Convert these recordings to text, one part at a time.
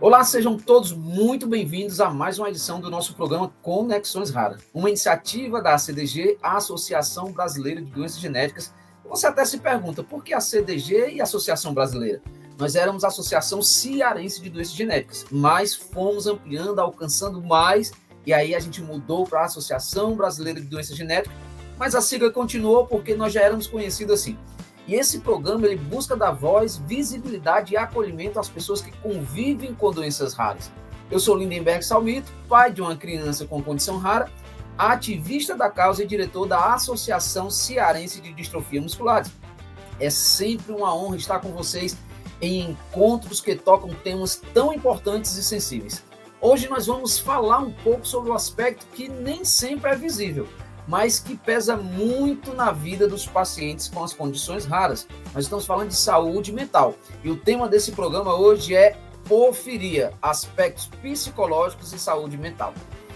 Olá, sejam todos muito bem-vindos a mais uma edição do nosso programa Conexões Raras, uma iniciativa da ACDG, a Associação Brasileira de Doenças Genéticas. Você até se pergunta, por que a ACDG e a Associação Brasileira? Nós éramos a Associação Cearense de Doenças Genéticas, mas fomos ampliando, alcançando mais, e aí a gente mudou para a Associação Brasileira de Doenças Genéticas, mas a sigla continuou porque nós já éramos conhecidos assim. E esse programa ele busca dar voz, visibilidade e acolhimento às pessoas que convivem com doenças raras. Eu sou Lindenberg Salmito, pai de uma criança com condição rara, ativista da causa e diretor da Associação Cearense de Distrofia Muscular. É sempre uma honra estar com vocês em encontros que tocam temas tão importantes e sensíveis. Hoje nós vamos falar um pouco sobre o aspecto que nem sempre é visível, mas que pesa muito na vida dos pacientes com as condições raras. Nós estamos falando de saúde mental. E o tema desse programa hoje é porfiria, aspectos psicológicos e saúde mental.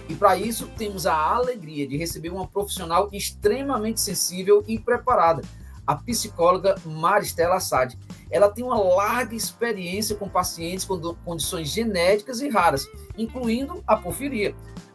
E para isso temos a alegria de receber uma profissional extremamente sensível e preparada, a psicóloga Maristela Assad. Ela tem uma larga experiência com pacientes com condições genéticas e raras, incluindo a porfiria.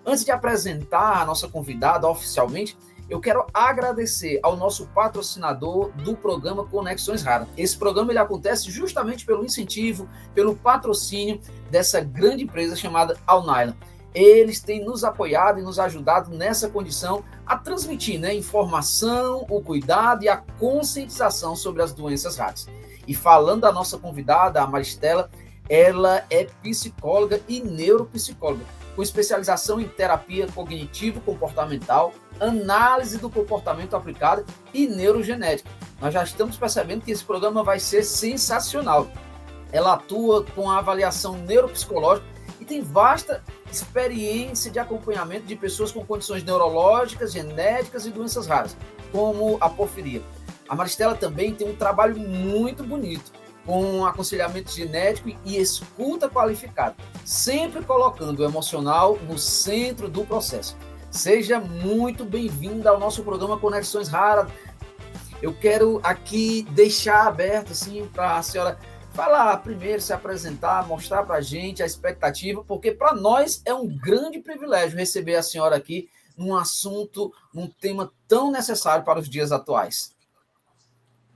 Antes de apresentar a nossa convidada oficialmente, eu quero agradecer ao nosso patrocinador do programa Conexões Raras. Esse programa ele acontece justamente pelo incentivo, pelo patrocínio dessa grande empresa chamada Alnylam. Eles têm nos apoiado e nos ajudado nessa condição a transmitir informação, o cuidado e a conscientização sobre as doenças raras. E falando da nossa convidada, a Maristela, ela é psicóloga e neuropsicóloga, com especialização em terapia cognitivo-comportamental, análise do comportamento aplicado e neurogenética. Nós já estamos percebendo que esse programa vai ser sensacional. Ela atua com a avaliação neuropsicológica e tem vasta experiência de acompanhamento de pessoas com condições neurológicas, genéticas e doenças raras, como a porfiria. A Maristela também tem um trabalho muito bonito, com aconselhamento genético e escuta qualificada, sempre colocando o emocional no centro do processo. Seja muito bem-vinda ao nosso programa Conexões Raras. Eu quero aqui deixar aberto assim, para a senhora falar primeiro, se apresentar, mostrar para a gente a expectativa, porque para nós é um grande privilégio receber a senhora aqui num assunto, num tema tão necessário para os dias atuais.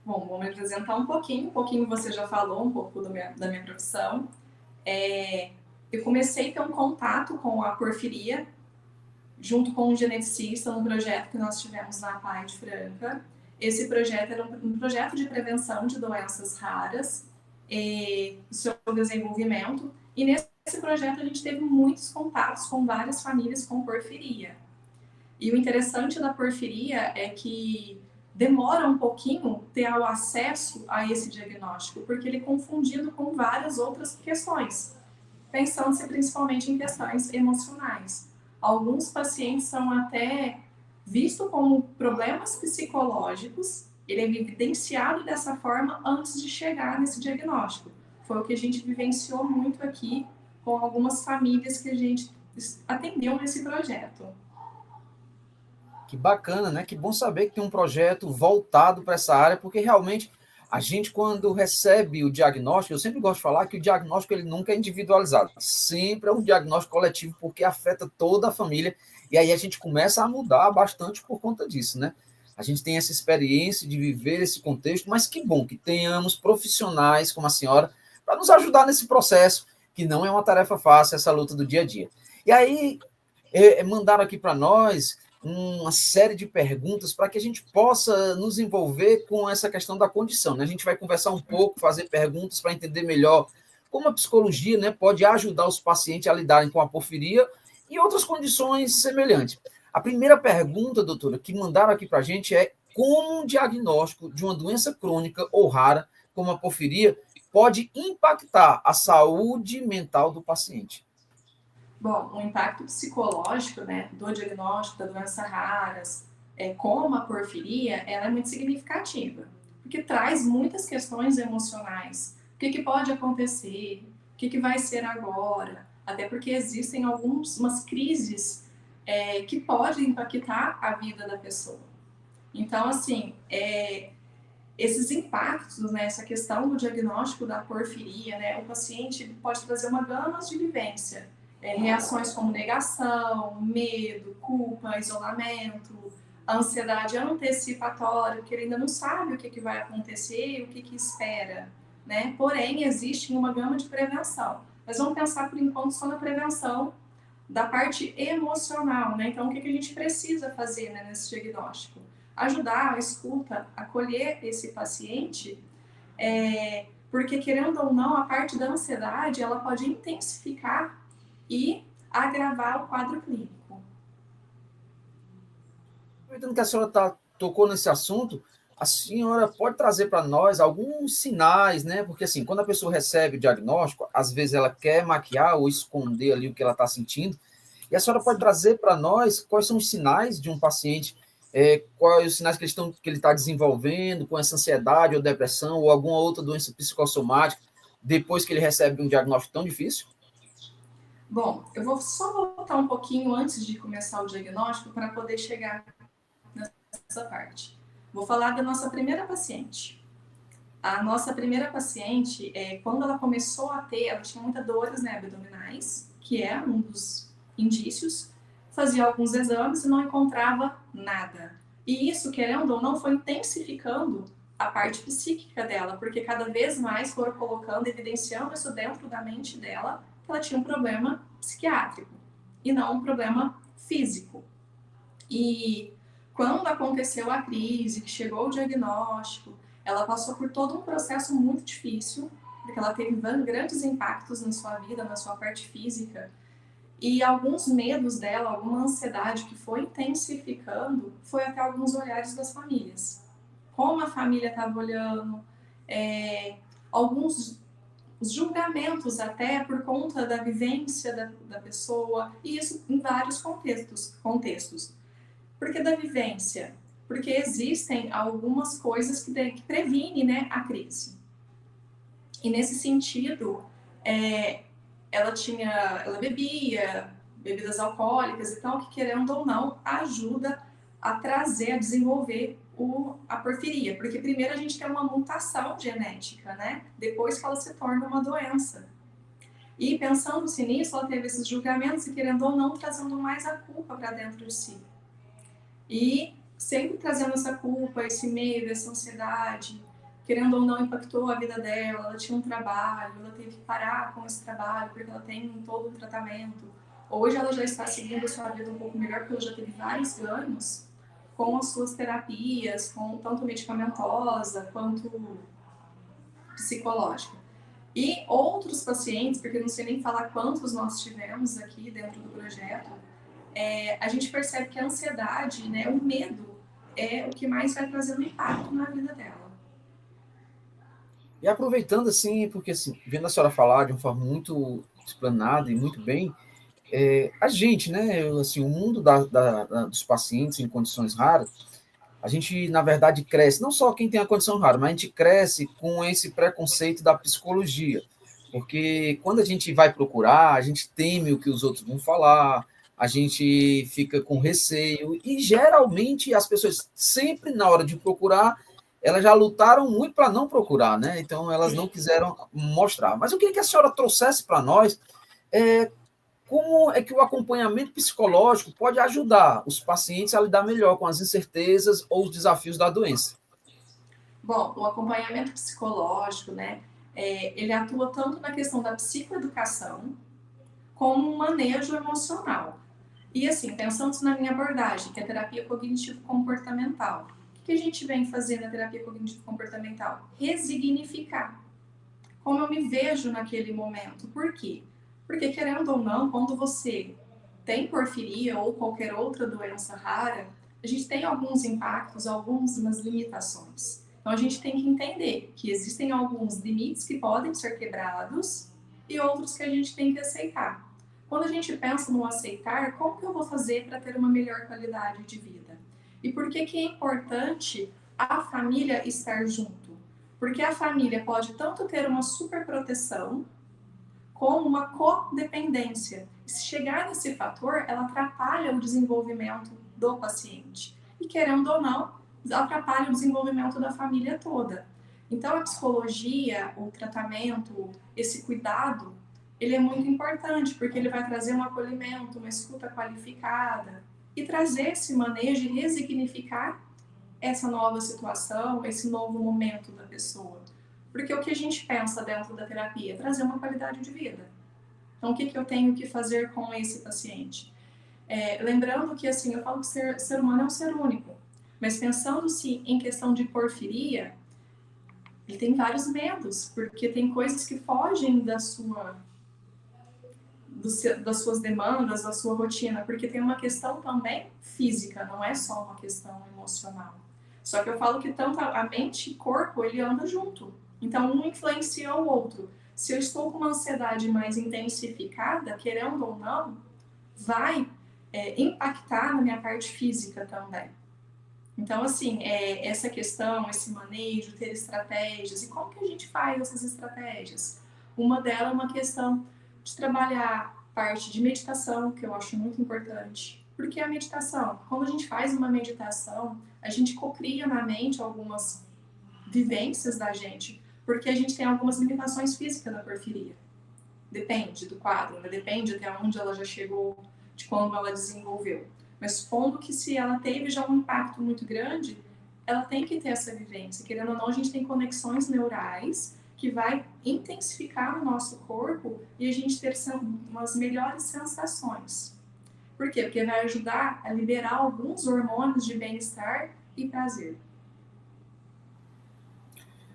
Bom, vou me apresentar um pouquinho você já falou um pouco da minha profissão. Eu comecei a ter um contato com a porfiria, junto com um geneticista, num projeto que nós tivemos na PAI de Franca. Esse projeto era um projeto de prevenção de doenças raras e seu desenvolvimento. E nesse projeto a gente teve muitos contatos com várias famílias com porfiria. E o interessante da porfiria é que demora um pouquinho ter o acesso a esse diagnóstico, porque ele é confundido com várias outras questões, pensando-se principalmente em questões emocionais. Alguns pacientes são até vistos como problemas psicológicos, ele é evidenciado dessa forma antes de chegar nesse diagnóstico. Foi o que a gente vivenciou muito aqui com algumas famílias que a gente atendeu nesse projeto. Que bacana, né? Que bom saber que tem um projeto voltado para essa área, porque realmente a gente, quando recebe o diagnóstico, eu sempre gosto de falar que o diagnóstico ele nunca é individualizado, sempre é um diagnóstico coletivo, porque afeta toda a família, e aí a gente começa a mudar bastante por conta disso, né? A gente tem essa experiência de viver esse contexto, mas que bom que tenhamos profissionais como a senhora para nos ajudar nesse processo, que não é uma tarefa fácil, essa luta do dia a dia. E aí, mandaram aqui para nós uma série de perguntas para que a gente possa nos envolver com essa questão da condição. Né? A gente vai conversar um pouco, fazer perguntas para entender melhor como a psicologia, né, pode ajudar os pacientes a lidarem com a porfiria e outras condições semelhantes. A primeira pergunta, doutora, que mandaram aqui para a gente é como um diagnóstico de uma doença crônica ou rara, como a porfiria, pode impactar a saúde mental do paciente. Bom, o impacto psicológico, né, do diagnóstico da doença raras, como a porfiria, ela é muito significativa, porque traz muitas questões emocionais. O que pode acontecer? O que vai ser agora? Até porque existem algumas crises que podem impactar a vida da pessoa. Então, assim, esses impactos, né, essa questão do diagnóstico da porfiria, né, o paciente pode trazer uma gama de vivência, reações como negação, medo, culpa, isolamento, ansiedade antecipatória, porque ele ainda não sabe o que vai acontecer e o que espera, né? Porém, existe uma gama de prevenção. Mas vamos pensar, por enquanto, só na prevenção da parte emocional, né? Então, o que a gente precisa fazer, né, nesse diagnóstico? Ajudar a escuta, acolher esse paciente, porque, querendo ou não, a parte da ansiedade, ela pode intensificar e agravar o quadro clínico. Aproveitando que a senhora tocou nesse assunto, a senhora pode trazer para nós alguns sinais, né? Porque, assim, quando a pessoa recebe o diagnóstico, às vezes ela quer maquiar ou esconder ali o que ela está sentindo, e a senhora pode trazer para nós quais são os sinais de um paciente, quais os sinais que ele está desenvolvendo com essa ansiedade ou depressão ou alguma outra doença psicossomática depois que ele recebe um diagnóstico tão difícil? Bom, eu vou só voltar um pouquinho antes de começar o diagnóstico para poder chegar nessa parte. Vou falar da nossa primeira paciente. A nossa primeira paciente, quando ela começou a ter, ela tinha muitas dores, né, abdominais, que é um dos indícios, fazia alguns exames e não encontrava nada. E isso, querendo ou não, foi intensificando a parte psíquica dela, porque cada vez mais foram colocando, evidenciando isso dentro da mente dela, que ela tinha um problema psiquiátrico e não um problema físico. E quando aconteceu a crise, que chegou o diagnóstico, ela passou por todo um processo muito difícil, porque ela teve grandes impactos na sua vida, na sua parte física, e alguns medos dela, alguma ansiedade que foi intensificando, foi até alguns olhares das famílias. Como a família estava olhando, alguns julgamentos até por conta da vivência da pessoa, e isso em vários contextos. Por que da vivência? Porque existem algumas coisas que previnem, né, a crise. E nesse sentido, ela bebia bebidas alcoólicas e tal, que querendo ou não, ajuda a trazer, a desenvolver a porfiria. Porque primeiro a gente tem uma mutação genética, né? Depois que ela se torna uma doença. E pensando-se nisso, ela teve esses julgamentos e querendo ou não, trazendo mais a culpa para dentro de si. E sempre trazendo essa culpa, esse medo, essa ansiedade, querendo ou não, impactou a vida dela. Ela tinha um trabalho, ela teve que parar com esse trabalho, porque ela tem todo um tratamento. Hoje ela já está seguindo a sua vida um pouco melhor, porque ela já teve vários ganhos com as suas terapias, com tanto medicamentosa quanto psicológica. E outros pacientes, porque não sei nem falar quantos nós tivemos aqui dentro do projeto, a gente percebe que a ansiedade, né, o medo, é o que mais vai trazendo impacto na vida dela. E aproveitando, assim, porque, assim, vendo a senhora falar de uma forma muito explanada e muito bem, a gente, né, assim, o mundo dos pacientes em condições raras, a gente, na verdade, cresce, não só quem tem a condição rara, mas a gente cresce com esse preconceito da psicologia, porque quando a gente vai procurar, a gente teme o que os outros vão falar, a gente fica com receio, e geralmente as pessoas, sempre na hora de procurar, elas já lutaram muito para não procurar, né? Então elas não quiseram mostrar. Mas eu queria que a senhora trouxesse para nós como é que o acompanhamento psicológico pode ajudar os pacientes a lidar melhor com as incertezas ou os desafios da doença? Bom, o acompanhamento psicológico, né, ele atua tanto na questão da psicoeducação como um manejo emocional. E assim, pensando na minha abordagem, que é a terapia cognitivo-comportamental, o que a gente vem fazer na terapia cognitivo-comportamental? Resignificar. Como eu me vejo naquele momento. Por quê? Porque, querendo ou não, quando você tem porfiria ou qualquer outra doença rara, a gente tem alguns impactos, algumas limitações. Então, a gente tem que entender que existem alguns limites que podem ser quebrados e outros que a gente tem que aceitar. Quando a gente pensa no aceitar, como que eu vou fazer para ter uma melhor qualidade de vida? E por que é importante a família estar junto? Porque a família pode tanto ter uma superproteção como uma codependência. Se chegar nesse fator, ela atrapalha o desenvolvimento do paciente. E querendo ou não, atrapalha o desenvolvimento da família toda. Então, a psicologia, o tratamento, esse cuidado, ele é muito importante, porque ele vai trazer um acolhimento, uma escuta qualificada, e trazer esse manejo e resignificar essa nova situação, esse novo momento da pessoa. Porque o que a gente pensa dentro da terapia é trazer uma qualidade de vida. Então, o que eu tenho que fazer com esse paciente? Lembrando que, assim, eu falo que o ser humano é um ser único, mas pensando-se em questão de porfiria, ele tem vários medos, porque tem coisas que fogem das suas demandas, da sua rotina, porque tem uma questão também física, não é só uma questão emocional. Só que eu falo que tanto a mente e o corpo, ele anda junto. Então, um influencia o outro. Se eu estou com uma ansiedade mais intensificada, querendo ou não, vai impactar na minha parte física também. Então, assim, essa questão, esse manejo, ter estratégias, e como que a gente faz essas estratégias? Uma delas é uma questão de trabalhar parte de meditação, que eu acho muito importante. Porque a meditação, quando a gente faz uma meditação, a gente cocria na mente algumas vivências da gente, porque a gente tem algumas limitações físicas da porfiria. Depende do quadro, né? Depende até onde ela já chegou, de quando ela desenvolveu. Mas supondo que se ela teve já um impacto muito grande, ela tem que ter essa vivência. Querendo ou não, a gente tem conexões neurais que vai intensificar no nosso corpo e a gente ter umas melhores sensações. Por quê? Porque vai ajudar a liberar alguns hormônios de bem-estar e prazer.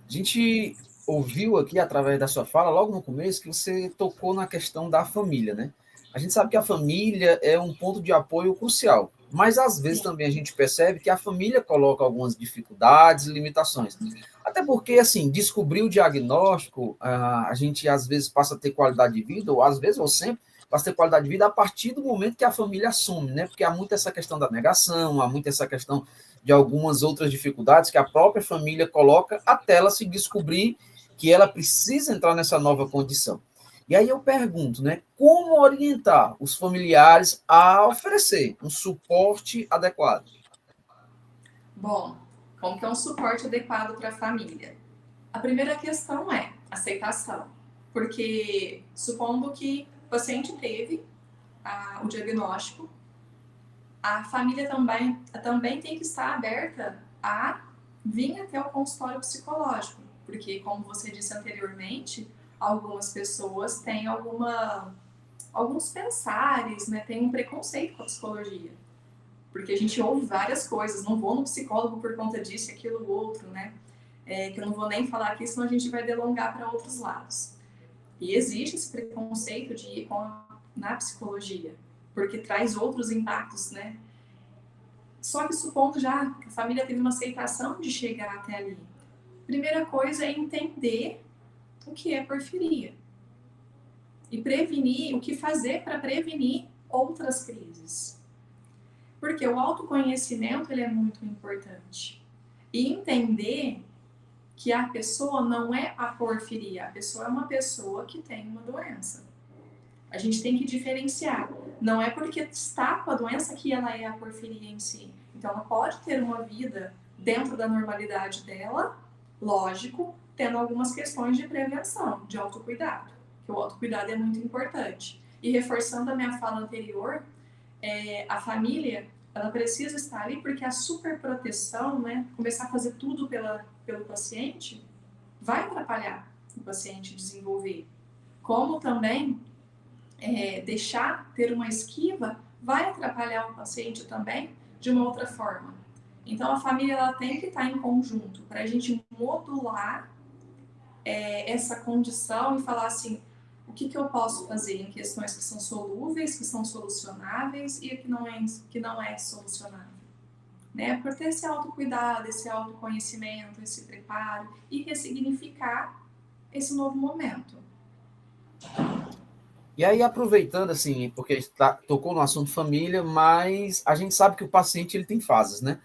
A gente ouviu aqui, através da sua fala, logo no começo, que você tocou na questão da família, né? A gente sabe que a família é um ponto de apoio crucial, mas às vezes Sim. também a gente percebe que a família coloca algumas dificuldades e limitações. Até porque, assim, descobrir o diagnóstico, a gente às vezes passa a ter qualidade de vida, ou às vezes, ou sempre, passa a ter qualidade de vida a partir do momento que a família assume, né? Porque há muito essa questão da negação, há muito essa questão de algumas outras dificuldades que a própria família coloca até ela se descobrir que ela precisa entrar nessa nova condição. E aí eu pergunto, né, como orientar os familiares a oferecer um suporte adequado? Bom, como que é um suporte adequado para a família? A primeira questão é aceitação, porque supondo que o paciente teve o diagnóstico, a família também tem que estar aberta a vir até o consultório psicológico, porque, como você disse anteriormente, algumas pessoas têm alguns pensares, né, tem um preconceito com a psicologia, porque a gente ouve várias coisas, não vou no psicólogo por conta disso, aquilo, outro, né, que eu não vou nem falar aqui, senão a gente vai delongar para outros lados. E existe esse preconceito de ir na psicologia, porque traz outros impactos, né? Só que supondo já que a família teve uma aceitação de chegar até ali, primeira coisa é entender o que é porfiria e prevenir, o que fazer para prevenir outras crises. Porque o autoconhecimento ele é muito importante. E entender que a pessoa não é a porfiria, a pessoa é uma pessoa que tem uma doença. A gente tem que diferenciar. Não é porque está com a doença que ela é a porfiria em si. Então, ela pode ter uma vida dentro da normalidade dela, lógico, tendo algumas questões de prevenção, de autocuidado, que o autocuidado é muito importante. E reforçando a minha fala anterior, a família, ela precisa estar ali porque a superproteção, né, começar a fazer tudo pelo paciente, vai atrapalhar o paciente desenvolver. Como também deixar ter uma esquiva vai atrapalhar o paciente também de uma outra forma. Então, a família ela tem que estar em conjunto para a gente modular essa condição e falar assim, o que eu posso fazer em questões que são solúveis, que são solucionáveis e que não é solucionável. Né? Por ter esse autocuidado, esse autoconhecimento, esse preparo e ressignificar esse novo momento. E aí, aproveitando, assim, porque tocou no assunto família, mas a gente sabe que o paciente ele tem fases, né?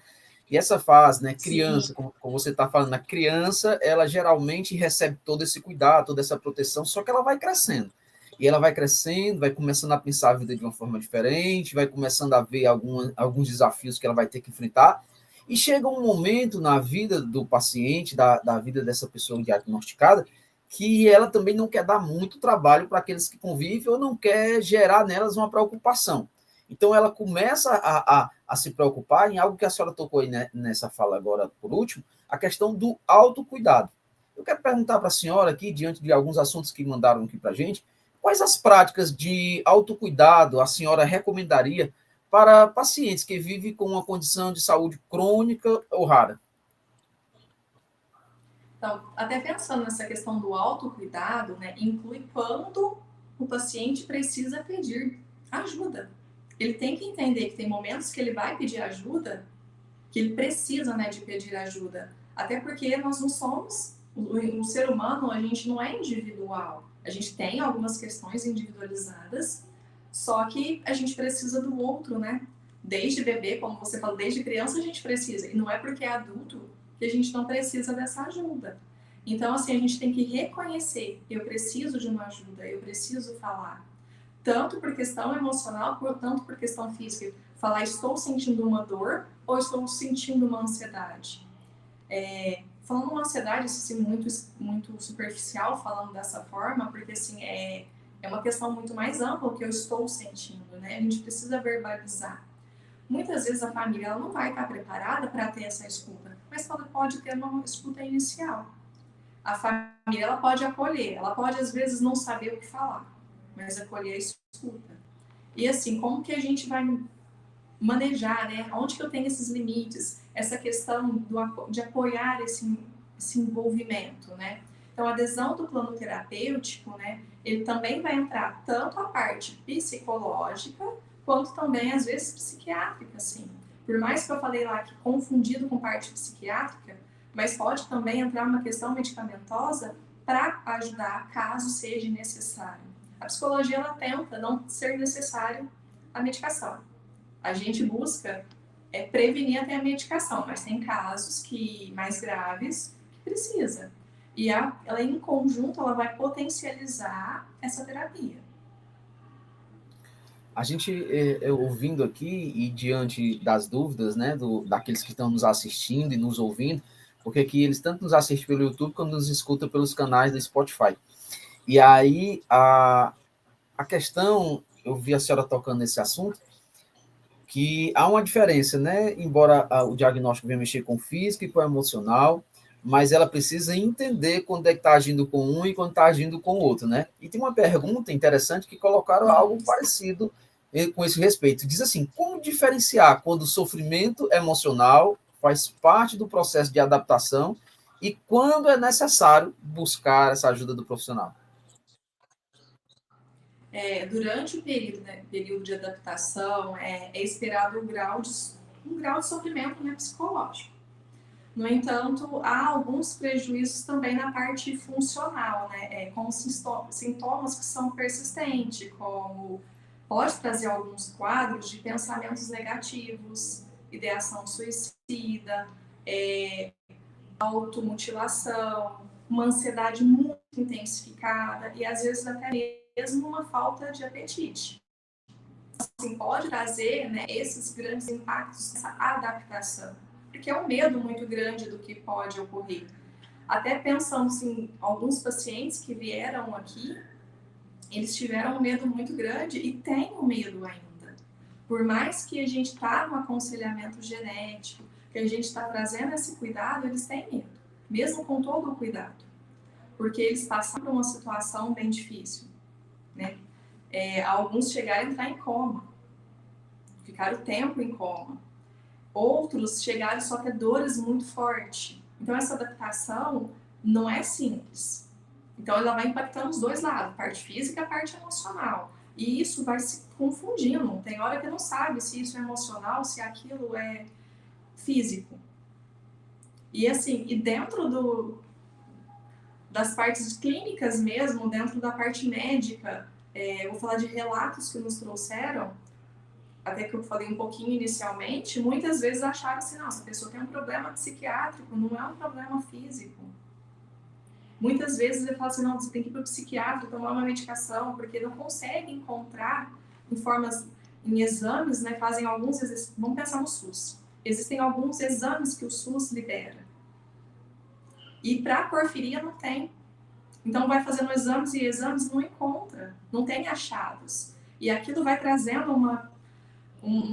E essa fase, né, criança, como você está falando, a criança, ela geralmente recebe todo esse cuidado, toda essa proteção, só que ela vai crescendo. E ela vai crescendo, vai começando a pensar a vida de uma forma diferente, vai começando a ver alguns desafios que ela vai ter que enfrentar. E chega um momento na vida do paciente, da vida dessa pessoa diagnosticada, que ela também não quer dar muito trabalho para aqueles que convivem ou não quer gerar nelas uma preocupação. Então, ela começa a se preocupar em algo que a senhora tocou aí nessa fala agora, por último, a questão do autocuidado. Eu quero perguntar para a senhora aqui, diante de alguns assuntos que mandaram aqui para a gente, quais as práticas de autocuidado a senhora recomendaria para pacientes que vivem com uma condição de saúde crônica ou rara? Então, até pensando nessa questão do autocuidado, né, inclui quando o paciente precisa pedir ajuda. Ele tem que entender que tem momentos que ele vai pedir ajuda, que ele precisa, né, de pedir ajuda. Até porque nós não somos, o ser humano, a gente não é individual. A gente tem algumas questões individualizadas, só que a gente precisa do outro, né? Desde bebê, como você falou, desde criança a gente precisa. E não é porque é adulto que a gente não precisa dessa ajuda. Então, assim, a gente tem que reconhecer, eu preciso de uma ajuda, eu preciso falar. Tanto por questão emocional, tanto por questão física. Falar, estou sentindo uma dor ou estou sentindo uma ansiedade. Falando uma ansiedade, assim, muito superficial, falando dessa forma, porque, assim, é uma questão muito mais ampla o que eu estou sentindo, né? A gente precisa verbalizar. Muitas vezes a família ela não vai estar preparada para ter essa escuta, mas ela pode ter uma escuta inicial. A família ela pode acolher, ela pode às vezes não saber o que falar, mas acolher a escuta. E assim, como que a gente vai manejar, né? Onde que eu tenho esses limites? Essa questão de apoiar esse envolvimento, né? Então, a adesão do plano terapêutico, né? Ele também vai entrar tanto a parte psicológica, quanto também, às vezes, psiquiátrica, assim. Por mais que eu falei lá que confundido com parte psiquiátrica, mas pode também entrar uma questão medicamentosa para ajudar caso seja necessário. A psicologia, ela tenta não ser necessário a medicação. A gente busca prevenir até a medicação, mas tem casos mais graves que precisa. E ela, em conjunto, ela vai potencializar essa terapia. A gente, ouvindo aqui e diante das dúvidas, né, daqueles que estão nos assistindo e nos ouvindo, porque aqui eles tanto nos assistem pelo YouTube quanto nos escutam pelos canais do Spotify. E aí, a questão, eu vi a senhora tocando nesse assunto, que há uma diferença, né? Embora o diagnóstico venha mexer com o físico e com o emocional, mas ela precisa entender quando é que está agindo com um e quando está agindo com o outro, né? E tem uma pergunta interessante que colocaram algo parecido com esse respeito. Diz assim, como diferenciar quando o sofrimento emocional faz parte do processo de adaptação e quando é necessário buscar essa ajuda do profissional? Durante o período, né, período de adaptação, é esperado um grau de sofrimento, né, psicológico. No entanto, há alguns prejuízos também na parte funcional, né, com sintomas que são persistentes, como pode trazer alguns quadros de pensamentos negativos, ideação suicida, automutilação, uma ansiedade muito intensificada e às vezes até mesmo uma falta de apetite. Assim, pode trazer, né, esses grandes impactos nessa adaptação, porque é um medo muito grande do que pode ocorrer. Até pensando assim, alguns pacientes que vieram aqui, eles tiveram um medo muito grande e têm um medo ainda. Por mais que a gente está no aconselhamento genético, que a gente está trazendo esse cuidado, eles têm medo, mesmo com todo o cuidado, porque eles passaram por uma situação bem difícil, né? Alguns chegaram a entrar em coma, ficaram tempo em coma. Outros chegaram só a ter dores muito fortes. Então, essa adaptação não é simples. Então, ela vai impactando os dois lados, a parte física e a parte emocional. E isso vai se confundindo. Tem hora que não sabe se isso é emocional, se aquilo é físico. E assim, e dentro das partes clínicas mesmo, dentro da parte médica, eu vou falar de relatos que nos trouxeram, até que eu falei um pouquinho inicialmente, muitas vezes acharam assim, nossa, a pessoa tem um problema psiquiátrico, não é um problema físico. Muitas vezes eu falo assim, não, você tem que ir para o psiquiatra, tomar uma medicação, porque não consegue encontrar em exames, né, fazem alguns exercícios, vamos pensar no SUS. existem alguns exames que o SUS libera. E para a porfiria não tem. Então vai fazendo exames e exames, não encontra, não tem achados. E aquilo vai trazendo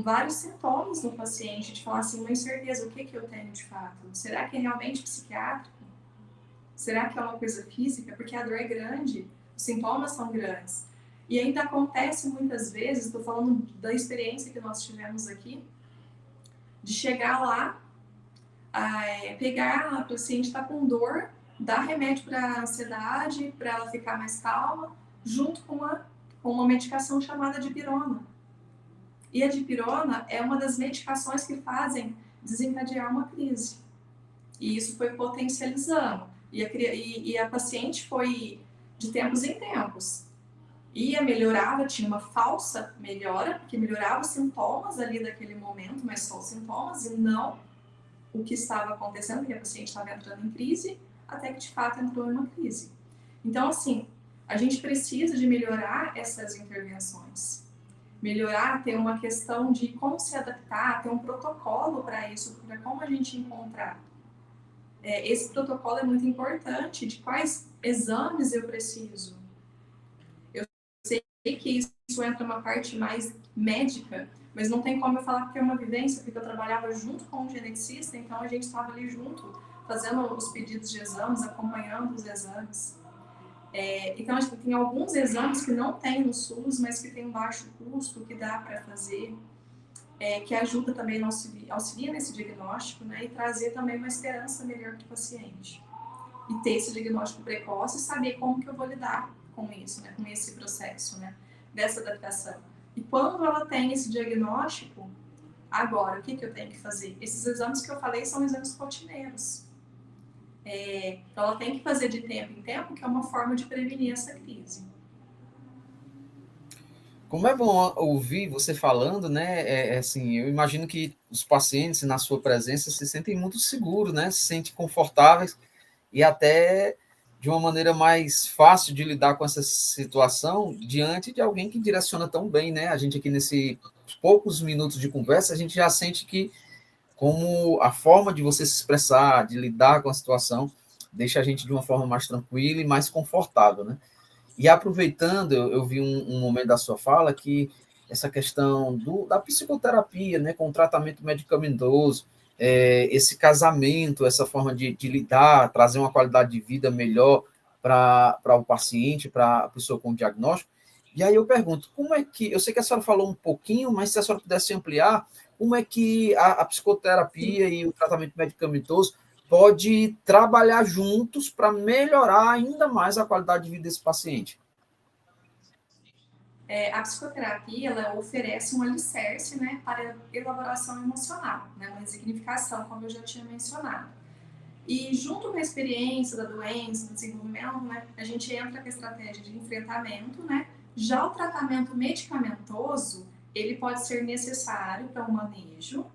vários sintomas no paciente, de falar assim, uma incerteza, o que eu tenho de fato? Será que é realmente psiquiátrico? Será que é uma coisa física? Porque a dor é grande, os sintomas são grandes. E ainda acontece muitas vezes, estou falando da experiência que nós tivemos aqui, de chegar lá, pegar a paciente está com dor, dar remédio para ansiedade, para ela ficar mais calma, junto com uma medicação chamada dipirona. E a dipirona é uma das medicações que fazem desencadear uma crise. E isso foi potencializando. E a paciente foi de tempos em tempos. Ia, melhorava, tinha uma falsa melhora, que melhorava os sintomas ali daquele momento, mas só os sintomas e não o que estava acontecendo, porque a paciente estava entrando em crise, até que de fato entrou em uma crise. Então, assim, a gente precisa de melhorar essas intervenções. Melhorar, ter uma questão de como se adaptar, ter um protocolo para isso, para como a gente encontrar. Esse protocolo é muito importante, de quais exames eu preciso. Eu sei que isso entra uma parte mais médica, mas não tem como eu falar que é uma vivência, porque eu trabalhava junto com um geneticista, então a gente estava ali junto, fazendo os pedidos de exames, acompanhando os exames. Então, a gente tem alguns exames que não tem no SUS, mas que tem um baixo custo, que dá para fazer, que ajuda também, auxilia nesse diagnóstico, né, e trazer também uma esperança melhor para o paciente. E ter esse diagnóstico precoce e saber como que eu vou lidar com isso, né, com esse processo, né, dessa adaptação. E quando ela tem esse diagnóstico, agora, o que eu tenho que fazer? Esses exames que eu falei são exames rotineiros. Então, ela tem que fazer de tempo em tempo, que é uma forma de prevenir essa crise. Como é bom ouvir você falando, né? Assim, eu imagino que os pacientes, na sua presença, se sentem muito seguros, né? Se sentem confortáveis e até de uma maneira mais fácil de lidar com essa situação diante de alguém que direciona tão bem, né? A gente aqui nesses poucos minutos de conversa, a gente já sente que como a forma de você se expressar, de lidar com a situação, deixa a gente de uma forma mais tranquila e mais confortável, né? E aproveitando, eu vi um momento da sua fala que essa questão da psicoterapia, né, com o tratamento medicamentoso, esse casamento, essa forma de lidar, trazer uma qualidade de vida melhor para o paciente, para a pessoa com diagnóstico. E aí eu pergunto, como é que, eu sei que a senhora falou um pouquinho, mas se a senhora pudesse ampliar, como é que a psicoterapia e o tratamento medicamentoso pode trabalhar juntos para melhorar ainda mais a qualidade de vida desse paciente? A psicoterapia, ela oferece um alicerce, né, para a elaboração emocional, né, uma resignificação, como eu já tinha mencionado. E junto com a experiência da doença, do desenvolvimento, né, a gente entra com a estratégia de enfrentamento, né. Já o tratamento medicamentoso, ele pode ser necessário para o manejo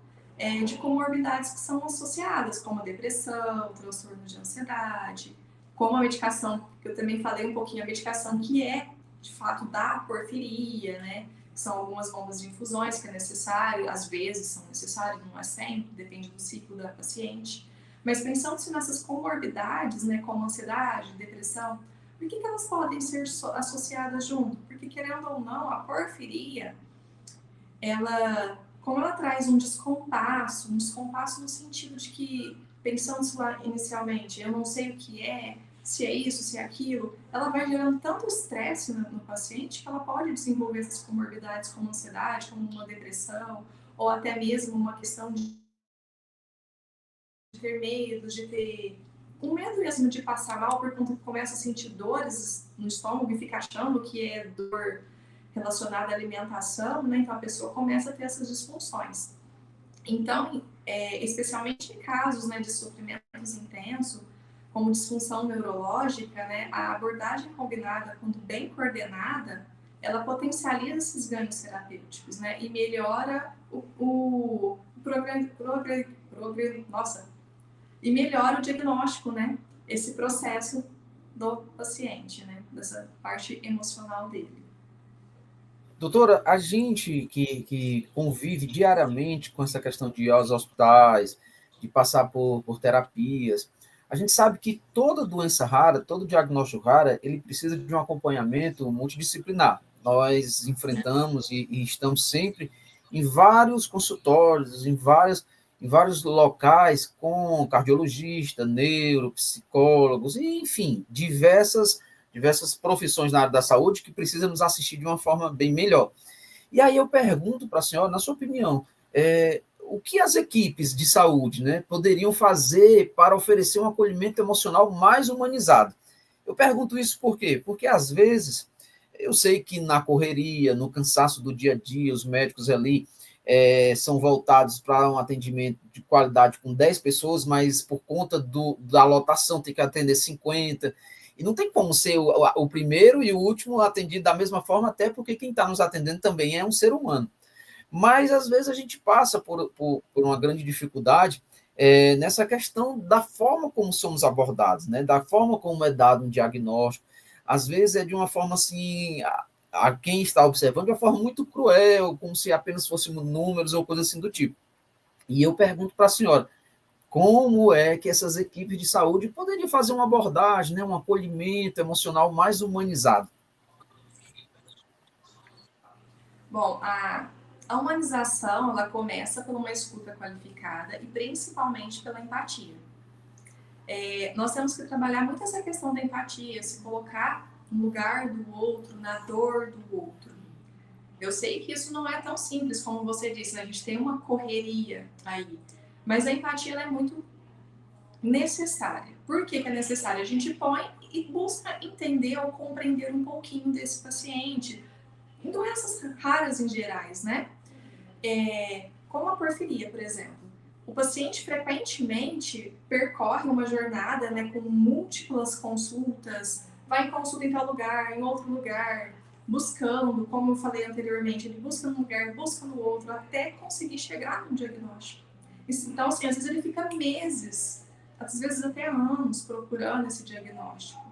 de comorbidades que são associadas, como a depressão, transtorno de ansiedade, como a medicação, que eu também falei um pouquinho, a medicação que é, de fato, da porfiria, né, que são algumas bombas de infusões que é necessário, às vezes são necessárias, não é sempre, depende do ciclo da paciente. Mas pensando-se nessas comorbidades, né, como ansiedade, depressão, por que elas podem ser associadas junto? Porque, querendo ou não, a porfiria, como ela traz um descompasso no sentido de que, pensando-se lá inicialmente, eu não sei o que é, se é isso, se é aquilo, ela vai gerando tanto estresse no paciente que ela pode desenvolver essas comorbidades como ansiedade, como uma depressão, ou até mesmo uma questão de ter medo, de ter um medo mesmo de passar mal, por conta que começa a sentir dores no estômago e fica achando que é dor relacionada à alimentação, né? Então a pessoa começa a ter essas disfunções. Então, especialmente em casos, né, de sofrimentos intensos, como disfunção neurológica, né, a abordagem combinada, quando bem coordenada, ela potencializa esses ganhos terapêuticos, né, e melhora e melhora o diagnóstico, né, esse processo do paciente, né, dessa parte emocional dele. Doutora, a gente que convive diariamente com essa questão de ir aos hospitais, de passar por terapias, a gente sabe que toda doença rara, todo diagnóstico raro, ele precisa de um acompanhamento multidisciplinar. Nós enfrentamos e estamos sempre em vários consultórios, em vários locais com cardiologista, neuropsicólogos, e, enfim, diversas profissões na área da saúde que precisam nos assistir de uma forma bem melhor. E aí eu pergunto para a senhora, na sua opinião, o que as equipes de saúde, né, poderiam fazer para oferecer um acolhimento emocional mais humanizado? Eu pergunto isso por quê? Porque às vezes eu sei que na correria, no cansaço do dia a dia, os médicos ali são voltados para um atendimento de qualidade com 10 pessoas, mas por conta da lotação tem que atender 50, e não tem como ser o primeiro e o último atendido da mesma forma, até porque quem está nos atendendo também é um ser humano. Mas às vezes a gente passa por uma grande dificuldade nessa questão da forma como somos abordados, né? Da forma como é dado um diagnóstico. Às vezes é de uma forma assim, a quem está observando, de uma forma muito cruel, como se apenas fôssemos números ou coisa assim do tipo. E eu pergunto para a senhora, como é que essas equipes de saúde poderiam fazer uma abordagem, né, um acolhimento emocional mais humanizado? Bom, a humanização, ela começa por uma escuta qualificada e principalmente pela empatia. Nós temos que trabalhar muito essa questão da empatia, se colocar no lugar do outro, na dor do outro. Eu sei que isso não é tão simples como você disse, né? A gente tem uma correria aí, mas a empatia ela é muito necessária. Por que é necessária? A gente põe e busca entender ou compreender um pouquinho desse paciente, em doenças raras em gerais, né? Como a porfiria, por exemplo. O paciente frequentemente percorre uma jornada, né, com múltiplas consultas, vai em consulta em tal lugar, em outro lugar, buscando, como eu falei anteriormente, ele busca num lugar, busca no outro, até conseguir chegar no diagnóstico. Então, assim, às vezes ele fica meses, às vezes até anos, procurando esse diagnóstico.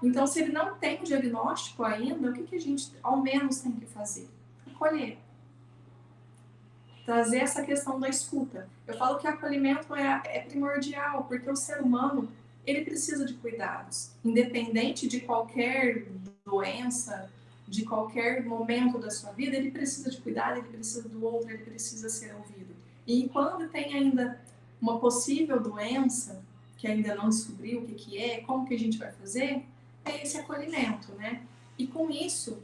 Então, se ele não tem o diagnóstico ainda, o que a gente, ao menos, tem que fazer? Acolher. Trazer essa questão da escuta. Eu falo que acolhimento é primordial, porque o ser humano, ele precisa de cuidados. Independente de qualquer doença, de qualquer momento da sua vida, ele precisa de cuidado, ele precisa do outro, ele precisa ser ouvido. E quando tem ainda uma possível doença, que ainda não descobriu o que é, como que a gente vai fazer, é esse acolhimento, né? E com isso,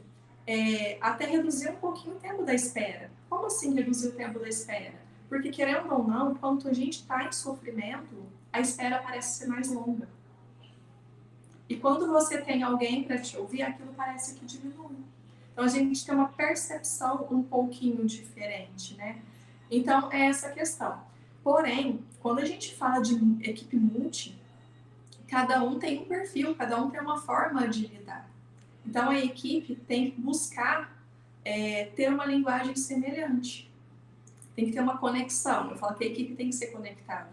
até reduzir um pouquinho o tempo da espera. Como assim reduzir o tempo da espera? Porque, querendo ou não, quando a gente está em sofrimento, a espera parece ser mais longa. E quando você tem alguém para te ouvir, aquilo parece que diminui. Então, a gente tem uma percepção um pouquinho diferente, né? Então, é essa questão. Porém, quando a gente fala de equipe multi, cada um tem um perfil, cada um tem uma forma de lidar. Então, a equipe tem que buscar ter uma linguagem semelhante. Tem que ter uma conexão. Eu falo que a equipe tem que ser conectada.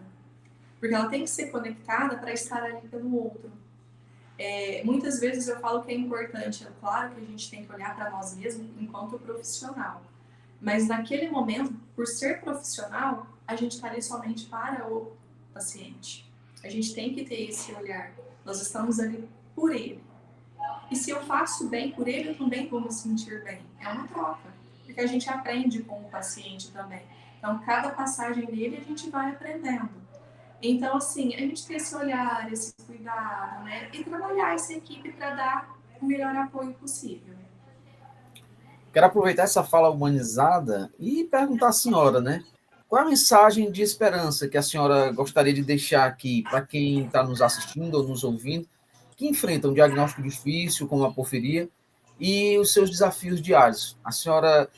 Porque ela tem que ser conectada para estar ali pelo outro. Muitas vezes eu falo que é importante, é claro que a gente tem que olhar para nós mesmos enquanto profissional. Mas naquele momento, por ser profissional, a gente está ali somente para o paciente. A gente tem que ter esse olhar. Nós estamos ali por ele. E se eu faço bem por ele, eu também vou me sentir bem. É uma troca, porque a gente aprende com o paciente também. Então, cada passagem dele, a gente vai aprendendo. Então, assim, a gente tem esse olhar, esse cuidado, né? E trabalhar essa equipe para dar o melhor apoio possível. Quero aproveitar essa fala humanizada e perguntar à senhora, né? Qual é a mensagem de esperança que a senhora gostaria de deixar aqui para quem está nos assistindo ou nos ouvindo, que enfrenta um diagnóstico difícil, como a porfiria, e os seus desafios diários? A senhora,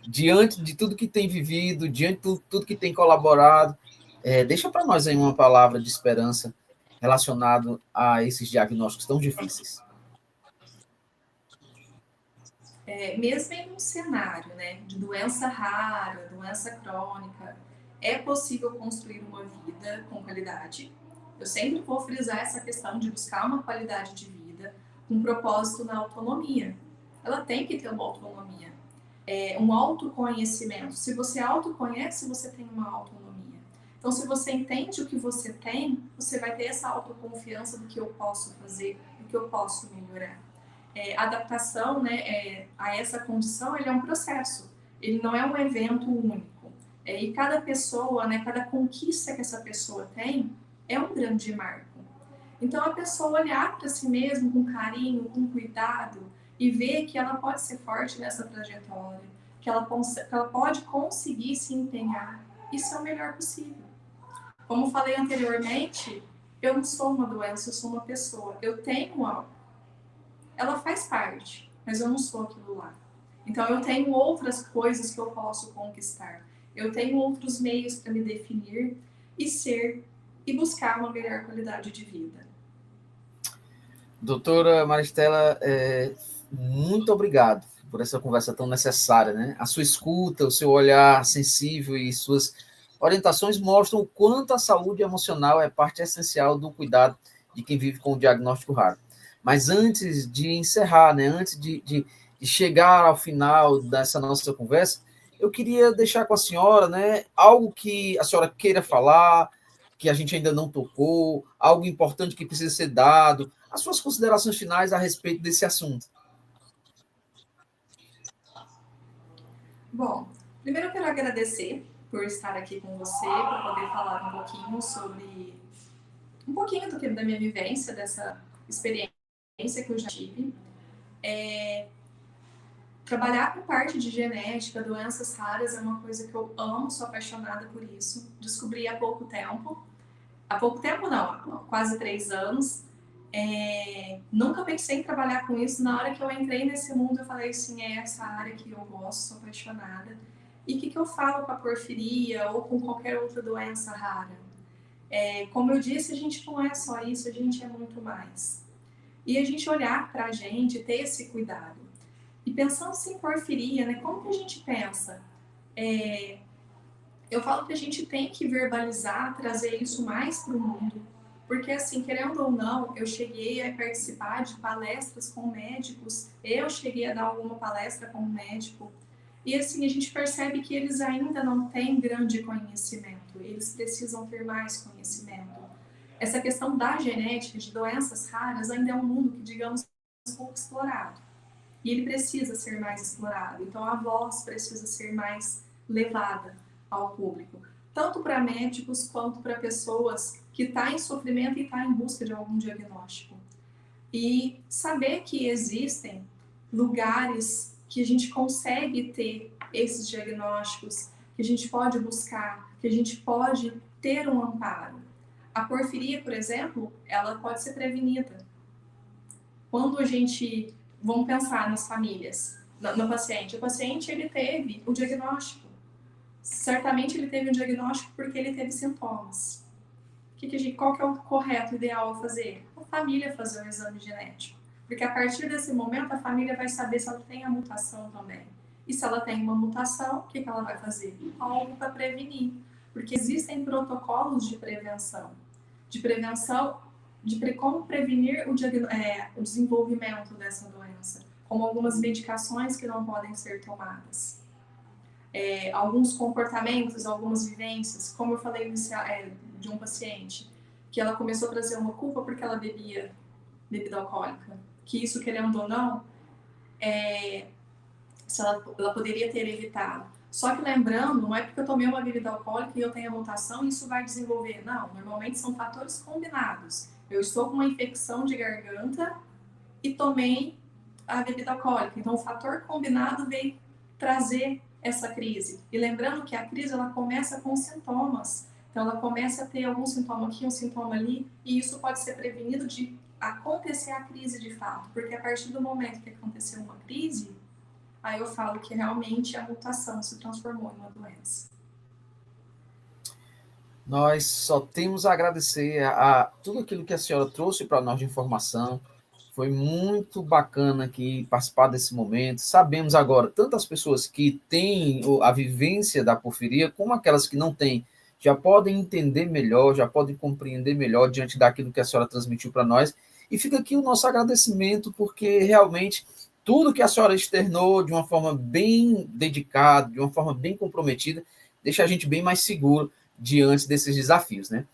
diante de tudo que tem vivido, diante de tudo que tem colaborado, deixa para nós aí uma palavra de esperança relacionado a esses diagnósticos tão difíceis. Mesmo em um cenário, né, de doença rara, doença crônica, é possível construir uma vida com qualidade. Eu sempre vou frisar essa questão de buscar uma qualidade de vida, um propósito na autonomia. Ela tem que ter uma autonomia. um autoconhecimento. Se você autoconhece, você tem uma autonomia. Então, se você entende o que você tem, você vai ter essa autoconfiança do que eu posso fazer, do que eu posso melhorar. Adaptação, né, a essa condição, ele é um processo. Ele não é um evento único. E cada pessoa, né, cada conquista que essa pessoa tem é um grande marco. Então, a pessoa olhar para si mesma com carinho, com cuidado, e ver que ela pode ser forte nessa trajetória, que ela pode conseguir se empenhar, isso é o melhor possível. Como falei anteriormente, eu não sou uma doença, eu sou uma pessoa. Eu tenho algo. Ela faz parte, mas eu não sou aquilo lá. Então, eu tenho outras coisas que eu posso conquistar. Eu tenho outros meios para me definir e ser e buscar uma melhor qualidade de vida. Doutora Maristela, muito obrigado por essa conversa tão necessária, né? A sua escuta, o seu olhar sensível e suas orientações mostram o quanto a saúde emocional é parte essencial do cuidado de quem vive com o diagnóstico raro. Mas antes de encerrar, né? Antes de chegar ao final dessa nossa conversa, eu queria deixar com a senhora, né? Algo que a senhora queira falar, que a gente ainda não tocou, algo importante que precisa ser dado, as suas considerações finais a respeito desse assunto. Bom, primeiro eu quero agradecer por estar aqui com você, para poder falar um pouquinho sobre um pouquinho da minha vivência, dessa experiência que eu já tive. Trabalhar com parte de genética, doenças raras, é uma coisa que eu amo, sou apaixonada por isso. Descobri há pouco tempo não, há quase 3 anos. Nunca pensei em trabalhar com isso. Na hora que eu entrei nesse mundo, eu falei assim, é essa área que eu gosto, sou apaixonada. E o que eu falo com a porfiria ou com qualquer outra doença rara? Como eu disse, a gente não é só isso, a gente é muito mais. E a gente olhar para a gente, ter esse cuidado. E pensando assim em porfiria, né? Como que a gente pensa? Eu falo que a gente tem que verbalizar, trazer isso mais para o mundo. Porque, assim, querendo ou não, eu cheguei a participar de palestras com médicos, eu cheguei a dar alguma palestra com um médico, e, assim, a gente percebe que eles ainda não têm grande conhecimento, eles precisam ter mais conhecimento. Essa questão da genética, de doenças raras, ainda é um mundo que, digamos, é pouco explorado. E ele precisa ser mais explorado. Então, a voz precisa ser mais levada ao público, tanto para médicos quanto para pessoas que estão em sofrimento e estão em busca de algum diagnóstico. E saber que existem lugares que a gente consegue ter esses diagnósticos, que a gente pode buscar, que a gente pode ter um amparo. A porfiria, por exemplo, ela pode ser prevenida. Quando a gente, vamos pensar nas famílias, no paciente, o paciente ele teve o diagnóstico. Certamente ele teve um diagnóstico porque ele teve sintomas. Qual que é o correto, ideal a fazer? A família fazer um exame genético. Porque a partir desse momento a família vai saber se ela tem a mutação também. E se ela tem uma mutação, o que ela vai fazer? Algo para prevenir. Porque existem protocolos de prevenção. De como prevenir o desenvolvimento dessa doença. Como algumas medicações que não podem ser tomadas. Alguns comportamentos, algumas vivências, como eu falei de um paciente, que ela começou a trazer uma culpa porque ela bebia bebida alcoólica, que isso, querendo ou não, se ela poderia ter evitado. Só que lembrando, não é porque eu tomei uma bebida alcoólica e eu tenho a mutação e isso vai desenvolver. Não, normalmente são fatores combinados. Eu estou com uma infecção de garganta e tomei a bebida alcoólica. Então, o fator combinado veio trazer essa crise. E lembrando que a crise ela começa com sintomas. Então, ela começa a ter algum sintoma aqui, um sintoma ali, e isso pode ser prevenido de acontecer a crise de fato. Porque a partir do momento que aconteceu uma crise, aí eu falo que realmente a mutação se transformou em uma doença. Nós só temos a agradecer a tudo aquilo que a senhora trouxe para nós de informação. Foi muito bacana aqui participar desse momento. Sabemos agora, tantas pessoas que têm a vivência da porfiria, como aquelas que não têm, já podem entender melhor, já podem compreender melhor diante daquilo que a senhora transmitiu para nós. E fica aqui o nosso agradecimento, porque realmente tudo que a senhora externou de uma forma bem dedicada, de uma forma bem comprometida, deixa a gente bem mais seguro diante desses desafios, né?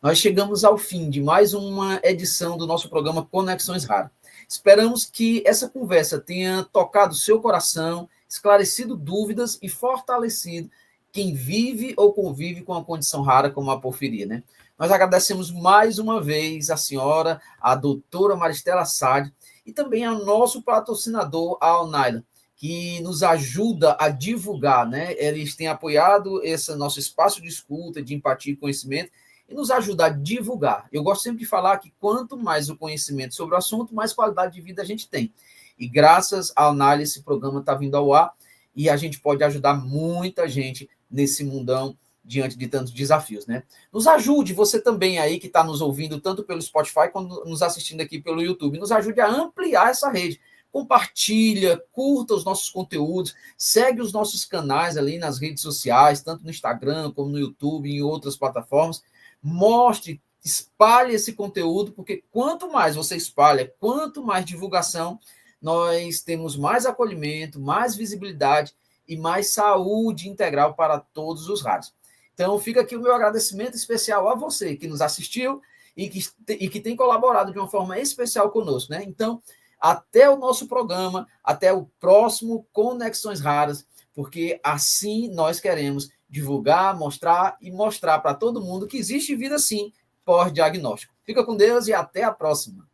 Nós chegamos ao fim de mais uma edição do nosso programa Conexões Raras. Esperamos que essa conversa tenha tocado seu coração, esclarecido dúvidas e fortalecido quem vive ou convive com a condição rara como a porfiria, né? Nós agradecemos mais uma vez a senhora, a doutora Maristela Sade, e também ao nosso patrocinador, a Alnaila, que nos ajuda a divulgar, né? Eles têm apoiado esse nosso espaço de escuta, de empatia e conhecimento, e nos ajuda a divulgar. Eu gosto sempre de falar que quanto mais o conhecimento sobre o assunto, mais qualidade de vida a gente tem. E graças à Alnaila, esse programa está vindo ao ar, e a gente pode ajudar muita gente nesse mundão diante de tantos desafios, né? Nos ajude, você também aí que está nos ouvindo, tanto pelo Spotify quanto nos assistindo aqui pelo YouTube, nos ajude a ampliar essa rede. Compartilha, curta os nossos conteúdos, segue os nossos canais ali nas redes sociais, tanto no Instagram como no YouTube e em outras plataformas. Mostre, espalhe esse conteúdo, porque quanto mais você espalha, quanto mais divulgação, nós temos mais acolhimento, mais visibilidade e mais saúde integral para todos os raros. Então, fica aqui o meu agradecimento especial a você que nos assistiu e que tem colaborado de uma forma especial conosco, né? Então, até o nosso programa, até o próximo Conexões Raras, porque assim nós queremos divulgar, mostrar e mostrar para todo mundo que existe vida sim pós-diagnóstico. Fica com Deus e até a próxima.